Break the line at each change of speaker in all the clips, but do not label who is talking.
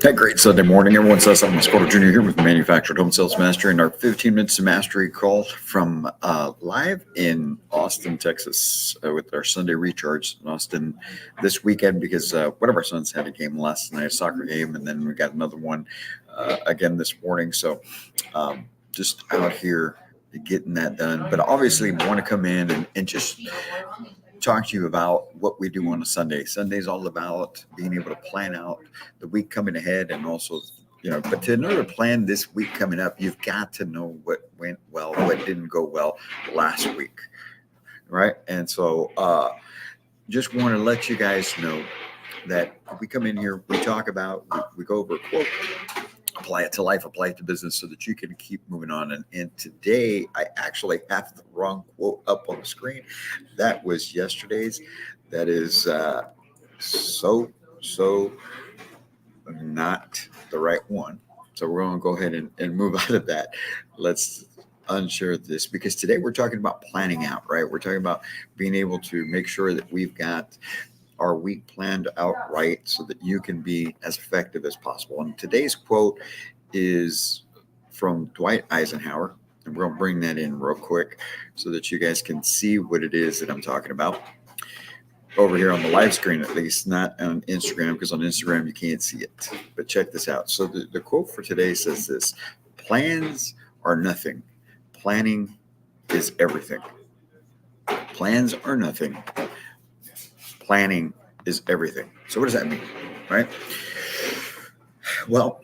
Hey, great Sunday morning. Everyone says I'm Scotto Jr. here with Manufactured Home Sales Mastery and our 15 Minutes to Mastery call from live in Austin, Texas with our Sunday recharge in Austin this weekend because one of our sons had a game last night, a soccer game, and then we got another one again this morning. So just out here getting that done. But obviously, we want to come in and just talk to you about what we do on a Sunday. Sunday's all about being able to plan out the week coming ahead and also, but in order to plan this week coming up, you've got to know what went well, what didn't go well last week, right? And so just want to let you guys know that we come in here, we talk about, we go over a quote, apply it to life, apply it to business so that you can keep moving on. And today I actually have the wrong quote up on the screen. That was yesterday's. That is so not the right one. So we're going to go ahead and move out of that. Let's unshare this because today we're talking about planning out, right? We're talking about being able to make sure that we've got our week planned out right so that you can be as effective as possible. And today's quote is from Dwight Eisenhower. And we're going to bring that in real quick so that you guys can see what it is that I'm talking about. Over here on the live screen, at least, not on Instagram, because on Instagram you can't see it. But check this out. So the quote for today says this: plans are nothing. Planning is everything. Plans are nothing. Planning is everything. So what does that mean, right? Well,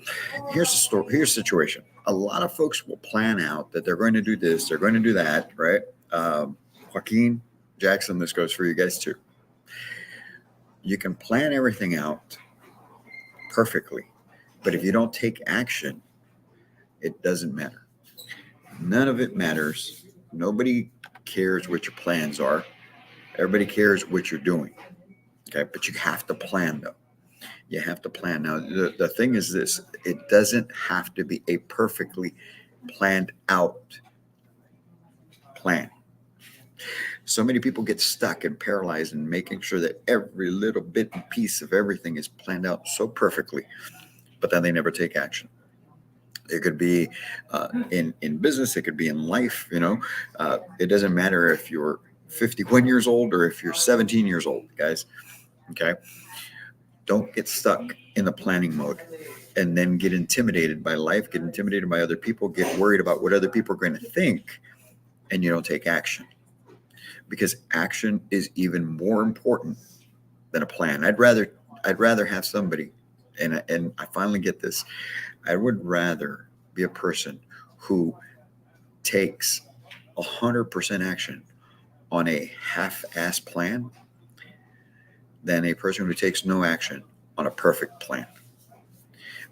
here's the story. Here's the situation. A lot of folks will plan out that they're going to do this, they're going to do that, right? Joaquin Jackson, this goes for you guys too. You can plan everything out perfectly, but if you don't take action, it doesn't matter. None of it matters. Nobody cares what your plans are. Everybody cares what you're doing. Okay, but you have to plan though. You have to plan. Now, the thing is this: it doesn't have to be a perfectly planned out plan. So many people get stuck and paralyzed in making sure that every little bit and piece of everything is planned out so perfectly, but then they never take action. It could be in business. It could be in life. It doesn't matter if you're 51 years old or if you're 17 years old, guys. Okay. Don't get stuck in the planning mode and then get intimidated by life, get intimidated by other people, get worried about what other people are going to think, and you don't take action. Because action is even more important than a plan. I'd rather have somebody, and I finally get this. I would rather be a person who takes 100% action on a half-ass plan than a person who takes no action on a perfect plan.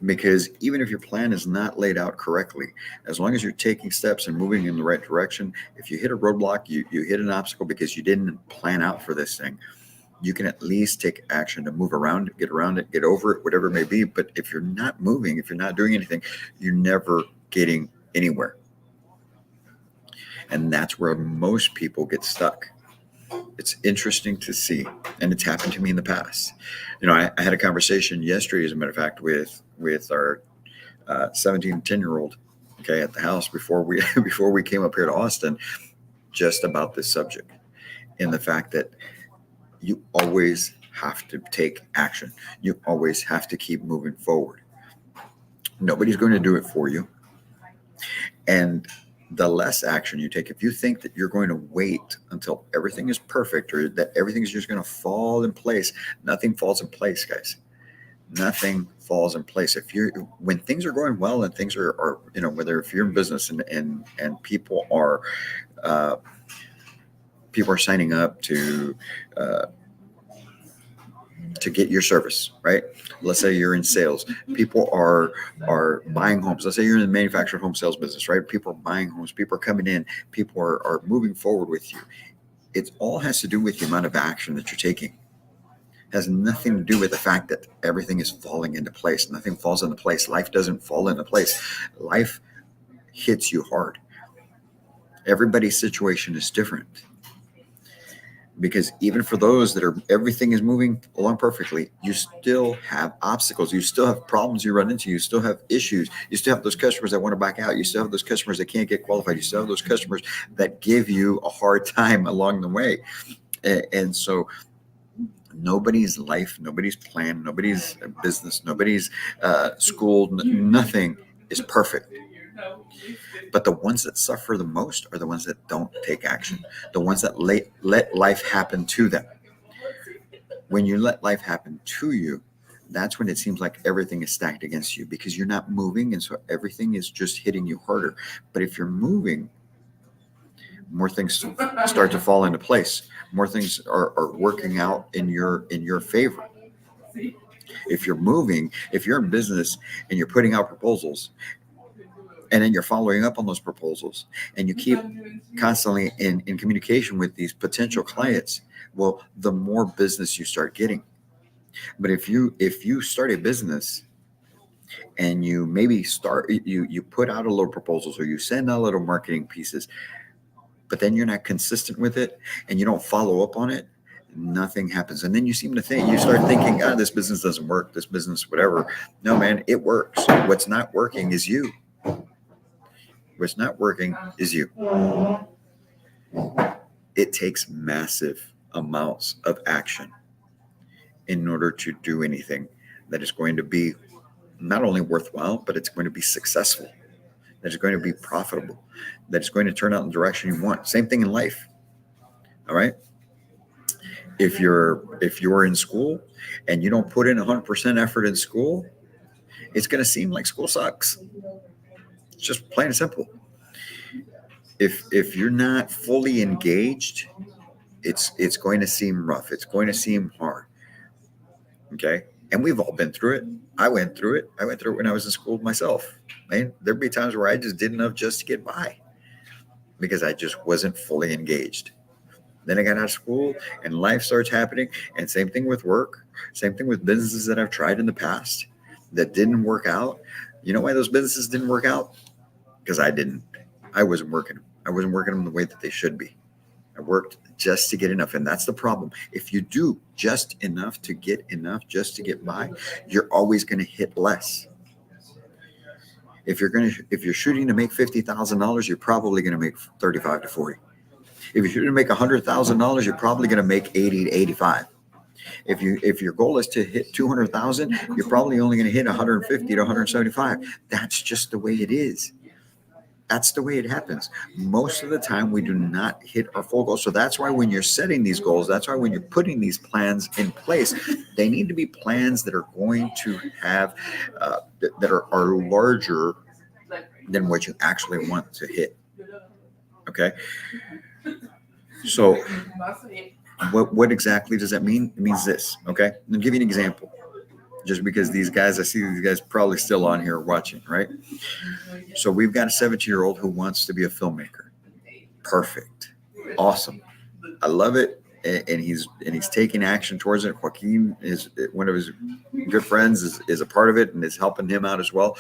Because even if your plan is not laid out correctly, as long as you're taking steps and moving in the right direction, if you hit a roadblock, you hit an obstacle because you didn't plan out for this thing, you can at least take action to move around it, get over it, whatever it may be. But if you're not moving, if you're not doing anything, you're never getting anywhere. And that's where most people get stuck. It's interesting to see, and it's happened to me in the past. I had a conversation yesterday, as a matter of fact, with our 17, 10-year-old, okay, at the house before we came up here to Austin, just about this subject, and the fact that you always have to take action. You always have to keep moving forward. Nobody's going to do it for you, and the less action you take, if you think that you're going to wait until everything is perfect or that everything's just going to fall in place, nothing falls in place, guys. Nothing falls in place. When things are going well and things are whether if you're in business and people are signing up to get your service, right? Let's say you're in sales. People are buying homes. Let's say you're in the manufactured home sales business, right? People are buying homes. People are coming in. People are moving forward with you. It all has to do with the amount of action that you're taking. It has nothing to do with the fact that everything is falling into place. Nothing falls into place. Life doesn't fall into place. Life hits you hard. Everybody's situation is different. Because even for those that are everything is moving along perfectly, you still have obstacles, you still have problems you run into, you still have issues, you still have those customers that want to back out, you still have those customers that can't get qualified, you still have those customers that give you a hard time along the way. And so nobody's life, nobody's plan, nobody's business, nobody's school, nothing is perfect. But the ones that suffer the most are the ones that don't take action, the ones that let life happen to them. When you let life happen to you, that's when it seems like everything is stacked against you because you're not moving. And so everything is just hitting you harder. But if you're moving, more things start to fall into place. More things are working out in your favor. If you're moving, if you're in business and you're putting out proposals, and then you're following up on those proposals, and you keep constantly in communication with these potential clients, well, the more business you start getting. But if you start a business and you maybe you put out a little proposals or you send out little marketing pieces, but then you're not consistent with it and you don't follow up on it, nothing happens. And then you start thinking, God, this business doesn't work, this business, whatever. No, man, it works. What's not working is you. What's not working is you. It takes massive amounts of action in order to do anything that is going to be not only worthwhile, but it's going to be successful, that is going to be profitable, that is going to turn out in the direction you want. Same thing in life. All right. If you're in school and you don't put in 100% effort in school, it's going to seem like school sucks. It's just plain and simple. If you're not fully engaged, it's going to seem rough. It's going to seem hard. Okay. And we've all been through it. I went through it. I went through it when I was in school myself. Man, there'd be times where I just did enough just to get by because I just wasn't fully engaged. Then I got out of school and life starts happening. And same thing with work. Same thing with businesses that I've tried in the past that didn't work out. You know why those businesses didn't work out? Because I wasn't working. I wasn't working them the way that they should be. I worked just to get enough. And that's the problem. If you do just enough, just to get by, you're always going to hit less. If you're shooting to make $50,000, you're probably going to make 35 to 40. If you're shooting to make $100,000, you're probably going to make 80 to 85. If your goal is to hit 200,000, you're probably only going to hit 150 to 175. That's just the way it is. That's the way it happens. Most of the time, we do not hit our full goal. So that's why when you're setting these goals, that's why when you're putting these plans in place, they need to be plans that are going to have, that are larger than what you actually want to hit. Okay. So what exactly does that mean? It means this. Okay. I'll give you an example. Just because I see these guys probably still on here watching, right? So we've got a 17-year-old who wants to be a filmmaker. Perfect. Awesome. I love it. And he's taking action towards it. Joaquin is one of his good friends is a part of it and is helping him out as well.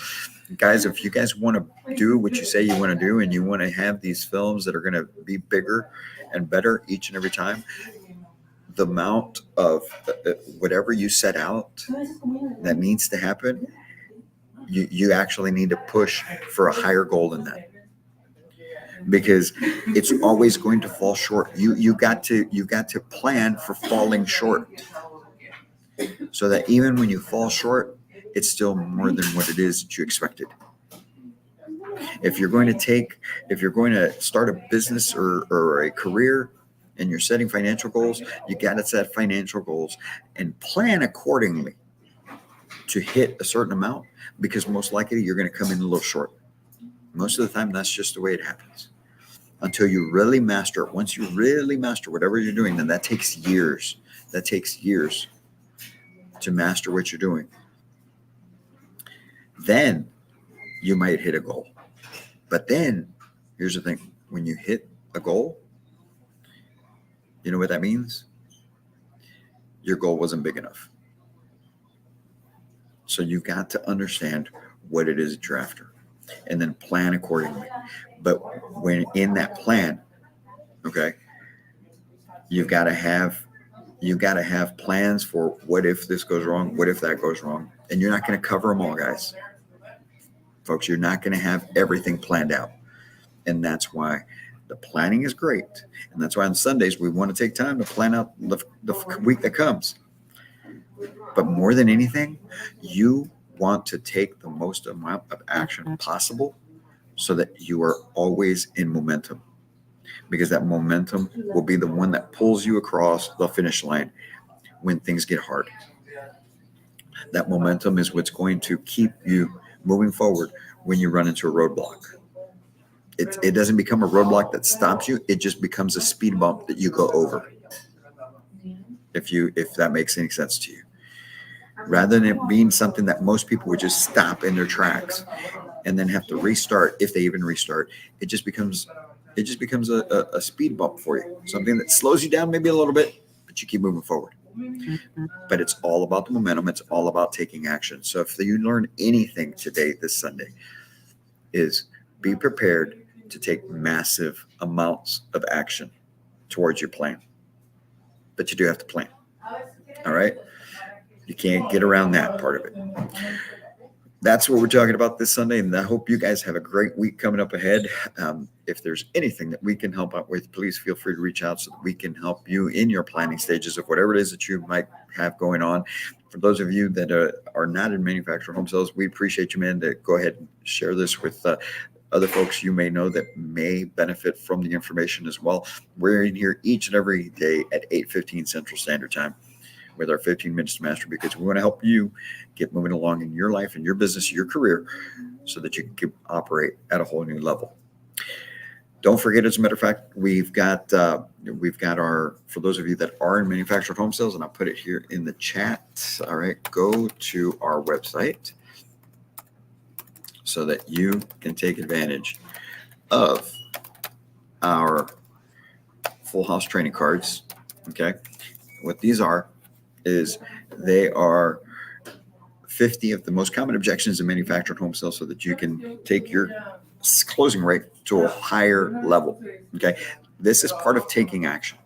Guys, if you guys want to do what you say you want to do and you want to have these films that are going to be bigger and better each and every time, the amount of whatever you set out that needs to happen, you actually need to push for a higher goal than that, because it's always going to fall short. You got to plan for falling short, so that even when you fall short, it's still more than what it is that you expected. If you're going to start a business or a career, and you're setting financial goals, you got to set financial goals and plan accordingly to hit a certain amount, because most likely you're going to come in a little short. Most of the time, that's just the way it happens. Until you really master it. Once you really master whatever you're doing, then that takes years. That takes years to master what you're doing. Then you might hit a goal. But then, here's the thing. When you hit a goal, you know what that means? Your goal wasn't big enough. So you've got to understand what it is that you're after and then plan accordingly. But when in that plan, okay, You've got to have plans for what if this goes wrong, what if that goes wrong, and you're not going to cover them all, guys. Folks, you're not going to have everything planned out, and that's why the planning is great, and that's why on Sundays we want to take time to plan out the week that comes. But more than anything, you want to take the most amount of action possible so that you are always in momentum, because that momentum will be the one that pulls you across the finish line when things get hard. That momentum is what's going to keep you moving forward when you run into a roadblock. It doesn't become a roadblock that stops you. It just becomes a speed bump that you go over. If that makes any sense to you. Rather than it being something that most people would just stop in their tracks and then have to restart, if they even restart, it just becomes a speed bump for you. Something that slows you down maybe a little bit, but you keep moving forward. But it's all about the momentum. It's all about taking action. So if you learn anything today, this Sunday, is be prepared to take massive amounts of action towards your plan. But you do have to plan. All right? You can't get around that part of it. That's what we're talking about this Sunday, and I hope you guys have a great week coming up ahead. If there's anything that we can help out with, please feel free to reach out so that we can help you in your planning stages of whatever it is that you might have going on. For those of you that are not in manufactured home sales, we appreciate you, man, to go ahead and share this with other folks you may know that may benefit from the information as well. We're in here each and every day at 8:15 Central Standard Time with our 15 Minutes to Master, because we want to help you get moving along in your life and your business, your career, so that you can operate at a whole new level. Don't forget, as a matter of fact, we've got our, for those of you that are in manufactured home sales, and I'll put it here in the chat. All right, go to our website so that you can take advantage of our full house training cards. Okay, what these are is they are 50 of the most common objections in manufactured home sales, so that you can take your closing rate to a higher level. Okay, this is part of taking action.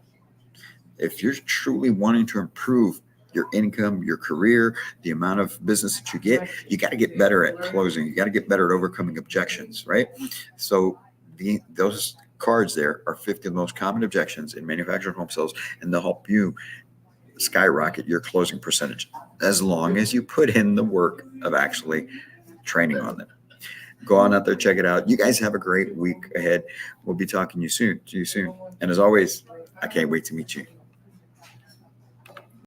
If you're truly wanting to improve your income, your career, the amount of business that you got to get better at closing. You got to get better at overcoming objections, right? So those cards there are 50 of the most common objections in manufactured home sales, and they'll help you skyrocket your closing percentage as long as you put in the work of actually training on them. Go on out there, check it out. You guys have a great week ahead. We'll be talking to you soon. And as always, I can't wait to meet you.